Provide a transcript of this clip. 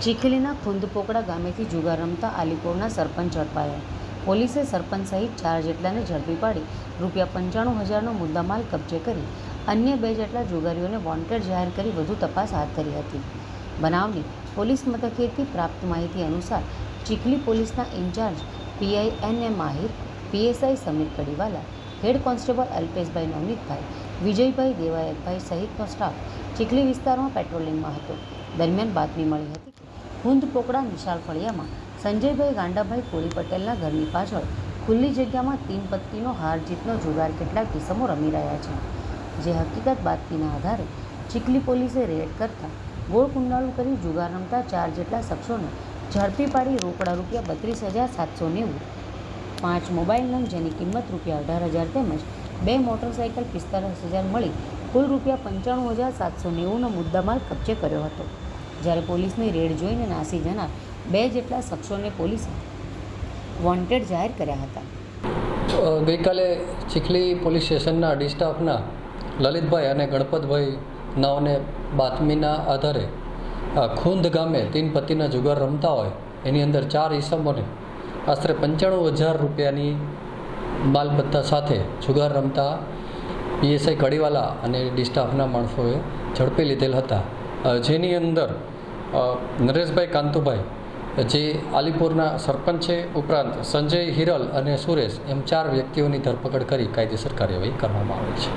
ચીખલીના ખુંદપોકડા ગામેથી જુગાર રમતા આલીપોરના સરપંચ ઝડપાયા. પોલીસે સરપંચ સહિત 4 જેટલાને ઝડપી પાડી ₹95,000નો મુદ્દામાલ કબજે કરી અન્ય 2 જેટલા જુગારીઓને વોન્ટેડ જાહેર કરી વધુ તપાસ હાથ ધરી હતી. બનાવની પોલીસ મથકેથી પ્રાપ્ત માહિતી અનુસાર ચીખલી પોલીસના in charge PI N A. Mahir, PSI Samir Kadiwala, head constable Alpeshbhai Navnitbhai, Vijaybhai Devayatbhai સહિતનો સ્ટાફ ચીખલી વિસ્તારમાં પેટ્રોલિંગમાં હતો. દરમિયાન બાતમી મળી હતી કે ખુંદપોકડા નિશાળ ફળિયામાં સંજયભાઈ ગાંડાભાઈ કોળી પટેલના ઘરની પાછળ ખુલ્લી જગ્યામાં 3 પત્તીનો હાર જીતનો જુગાર કેટલાક કિસ્મો રમી રહ્યા છે. જે હકીકત બાતમીના આધારે ચીખલી પોલીસે રેડ કરતા ગોળ કુંડાળું કરી જુગાર રમતા 4 જેટલા શખ્સોને ઝડપી પાડી રોકડા ₹32,790, 5 મોબાઈલ નંગ જેની કિંમત ₹18,000 તેમજ 2 મોટરસાઇકલ 45,000 મળી કુલ ₹95,790નો મુદ્દામાલ કબજે કર્યો હતો. જ્યારે પોલીસની રેડ જોઈને નાસી જનાર 2 જેટલા શખ્સોને પોલીસે વોન્ટેડ જાહેર કર્યા હતા. ગઈકાલે ચીખલી પોલીસ સ્ટેશનના ડી સ્ટાફના લલિતભાઈ અને ગણપતભાઈ નાઓને બાતમીના આધારે ખુંદ ગામે 3 પત્તીના જુગાર રમતા હોય એની અંદર 4 ઈસમોને આશરે ₹95,000ની માલમત્તા સાથે જુગાર રમતા પીએસઆઈ કડીવાલા અને ડી સ્ટાફના માણસોએ ઝડપી લીધેલ હતા. જેની અંદર નરેશભાઈ કાંતુભાઈ જે આલીપુરના સરપંચ છે, ઉપરાંત સંજય, હિરલ અને સુરેશ એમ 4 વ્યક્તિઓની ધરપકડ કરી કાયદેસર કાર્યવાહી કરવામાં આવે છે.